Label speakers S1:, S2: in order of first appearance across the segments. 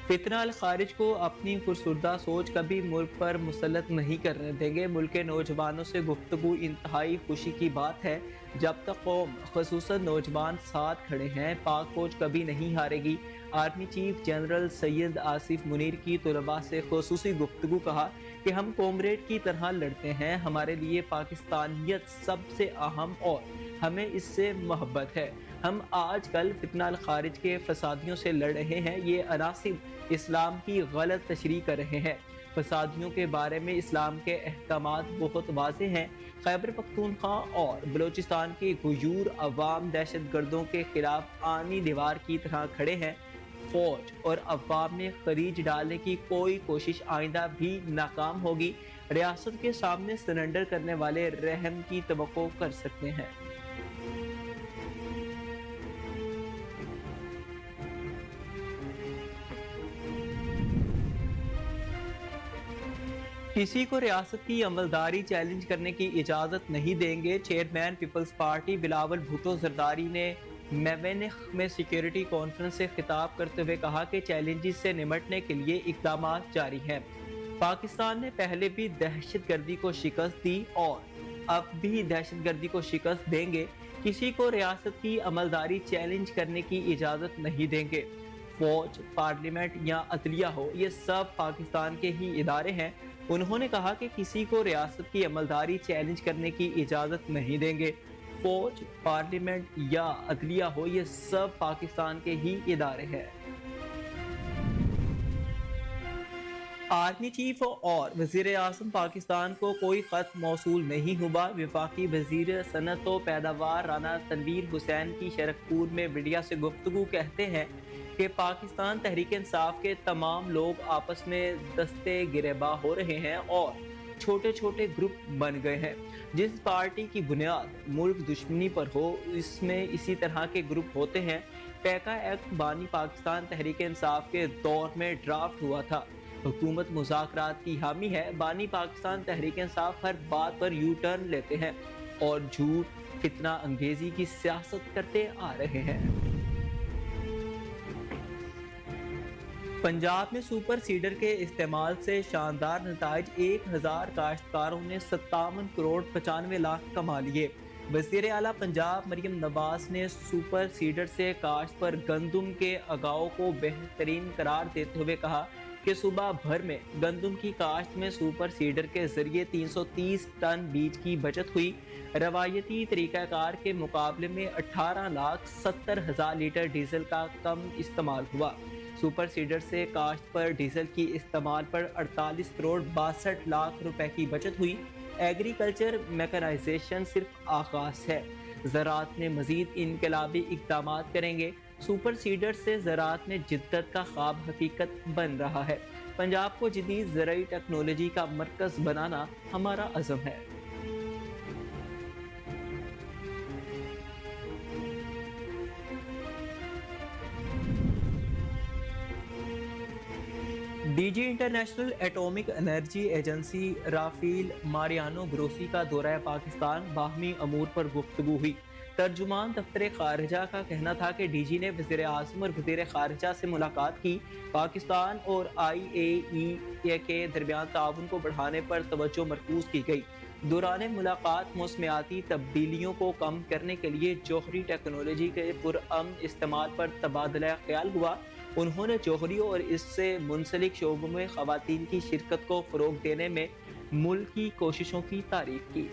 S1: فتنہ الخارج کو اپنی فرسودہ سوچ کبھی ملک پر مسلط نہیں کرنے دیں گے۔ ملک کے نوجوانوں سے گفتگو انتہائی خوشی کی بات ہے۔ جب تک قوم خصوصاً نوجوان ساتھ کھڑے ہیں، پاک فوج کبھی نہیں ہارے گی۔ آرمی چیف جنرل سید آصف منیر کی طلباء سے خصوصی گفتگو۔ کہا کہ ہم کومریڈ کی طرح لڑتے ہیں، ہمارے لیے پاکستانیت سب سے اہم اور ہمیں اس سے محبت ہے۔ ہم آج کل فتنہ الخارج کے فسادیوں سے لڑ رہے ہیں، یہ عناصر اسلام کی غلط تشریح کر رہے ہیں۔ فسادیوں کے بارے میں اسلام کے احکامات بہت واضح ہیں۔ خیبر پختونخوا اور بلوچستان کے غیور عوام دہشت گردوں کے خلاف آہنی دیوار کی طرح کھڑے ہیں۔ فوج اور عوام میں خلیج ڈالنے کی کوئی کوشش آئندہ بھی ناکام ہوگی۔ ریاست کے سامنے سرنڈر کرنے والے رحم کی توقع کر سکتے ہیں۔ کسی کو ریاست کی عملداری چیلنج کرنے کی اجازت نہیں دیں گے۔ Chairman Peoples Party Bilawal Bhutto Zardari نے میونخ میں سیکیورٹی کانفرنس سے خطاب کرتے ہوئے کہا کہ چیلنجز سے نمٹنے کے لیے اقدامات جاری ہیں۔ پاکستان نے پہلے بھی دہشت گردی کو شکست دی اور اب بھی دہشت گردی کو شکست دیں گے۔ کسی کو ریاست کی عملداری چیلنج کرنے کی اجازت نہیں دیں گے۔ فوج، پارلیمنٹ یا عدلیہ ہو، یہ سب پاکستان کے ہی ادارے ہیں۔ انہوں نے کہا کہ کسی کو ریاست کی عملداری چیلنج کرنے کی اجازت نہیں دیں گے۔ فوج، پارلیمنٹ یا عدلیہ ہو، یہ سب پاکستان کے ہی ادارے ہیں۔ آرمی چیف اور وزیر اعظم پاکستان کو کوئی خط موصول نہیں ہوا۔ وفاقی وزیر صنعت و پیداوار رانا تنویر حسین کی شرکپور میں میڈیا سے گفتگو کہتے ہیں کہ پاکستان تحریک انصاف کے تمام لوگ آپس میں دستے گریباں ہو رہے ہیں اور چھوٹے چھوٹے گروپ بن گئے ہیں۔ جس پارٹی کی بنیاد ملک دشمنی پر ہو، اس میں اسی طرح کے گروپ ہوتے ہیں۔ پیکا ایکٹ بانی پاکستان تحریک انصاف کے دور میں ڈرافٹ ہوا تھا۔ حکومت مذاکرات کی حامی ہے۔ بانی پاکستان تحریک انصاف ہر بات پر یو ٹرن لیتے ہیں اور جھوٹ، فتنہ انگیزی کی سیاست کرتے آ رہے ہیں۔ پنجاب میں سپر سیڈر کے استعمال سے شاندار نتائج۔ 1000 کاشتکاروں نے 57 کروڑ 95 لاکھ کما لیے۔ وزیر اعلیٰ پنجاب مریم نواز نے سپر سیڈر سے کاشت پر گندم کے اگاؤ کو بہترین قرار دیتے ہوئے کہا کہ صوبہ بھر میں گندم کی کاشت میں سپر سیڈر کے ذریعے 330 ٹن بیج کی بچت ہوئی۔ روایتی طریقہ کار کے مقابلے میں 18,70,000 لیٹر ڈیزل کا کم استعمال ہوا۔ سپر سیڈر سے کاشت پر ڈیزل کی استعمال پر 48 کروڑ 62 لاکھ روپے کی بچت ہوئی۔ ایگریکلچر میکانائزیشن صرف آغاز ہے، زراعت میں مزید انقلابی اقدامات کریں گے۔ سپر سیڈر سے زراعت میں جدت کا خواب حقیقت بن رہا ہے۔ پنجاب کو جدید زرعی ٹیکنالوجی کا مرکز بنانا ہمارا عزم ہے۔ D G International Atomic Energy Agency Rafael Mariano Grossi کا دورہ پاکستان، باہمی امور پر گفتگو ہوئی۔ ترجمان دفتر خارجہ کا کہنا تھا کہ ڈی جی نے وزیر اعظم اور وزیر خارجہ سے ملاقات کی۔ پاکستان اور آئی اے ای کے درمیان تعاون کو بڑھانے پر توجہ مرکوز کی گئی۔ دوران ملاقات موسمیاتی تبدیلیوں کو کم کرنے کے لیے جوہری ٹیکنالوجی کے پرامن استعمال پر تبادلہ خیال ہوا۔ انہوں نے جوہری اور اس سے منسلک شعبوں میں خواتین کی شرکت کو فروغ دینے میں ملک کی کوششوں کی تعریف کی۔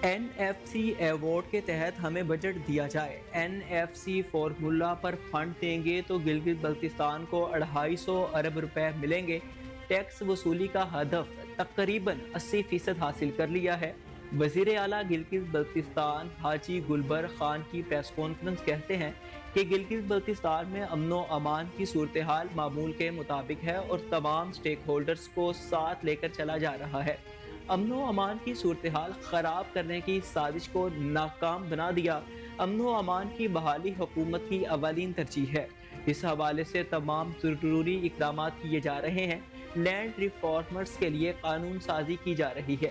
S1: این ایف سی ایوارڈ کے تحت ہمیں بجٹ دیا جائے۔ این ایف سی فارمولا پر فنڈ دیں گے تو گلگت بلتستان کو 250 ارب روپے ملیں گے۔ ٹیکس وصولی کا ہدف تقریباً 80% حاصل کر لیا ہے۔ وزیر اعلیٰ گلگت بلتستان حاجی گلبر خان کی پریس کانفرنس کہتے ہیں کہ گلگت بلتستان میں امن و امان کی صورتحال معمول کے مطابق ہے اور تمام سٹیک ہولڈرز کو ساتھ لے کر چلا جا رہا ہے۔ امن و امان کی صورتحال خراب کرنے کی سازش کو ناکام بنا دیا۔ امن و امان کی بحالی حکومت کی اولین ترجیح ہے۔ اس حوالے سے تمام ضروری اقدامات کیے جا رہے ہیں۔ لینڈ ریفارمرز کے لیے قانون سازی کی جا رہی ہے۔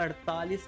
S1: 48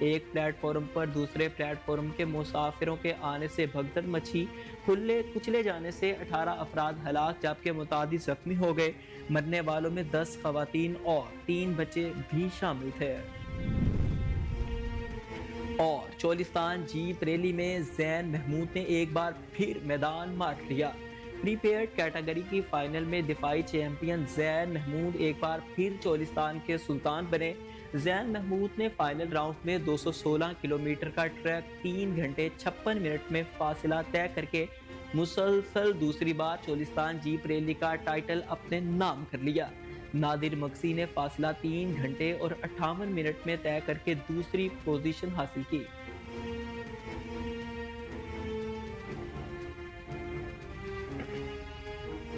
S1: ایک پلیٹ فارم پر دوسرے پلیٹ فارم کے مسافروں کے آنے سے بھگدڑ مچی، کچلے جانے سے 18 افراد ہلاک جبکہ متعدد زخمی ہو گئے۔ مرنے والوں میں 10 خواتین اور 3 بچے بھی شامل تھے۔ اور چولستان جیپ ریلی میں زین محمود نے ایک بار پھر میدان مار لیا۔ پری پیڈ کیٹیگری کی فائنل میں دفاعی چیمپئن زین محمود ایک بار پھر چولستان کے سلطان بنے۔ زین محمود نے فائنل راؤنڈ میں 216 کلومیٹر کا ٹریک 3 گھنٹے 56 منٹ میں فاصلہ طے کر کے مسلسل دوسری بار چولستان جیپ ریلی کا ٹائٹل اپنے نام کر لیا۔ نادر مکسی نے فاصلہ 3 گھنٹے اور 58 منٹ میں طے کر کے دوسری پوزیشن حاصل کی۔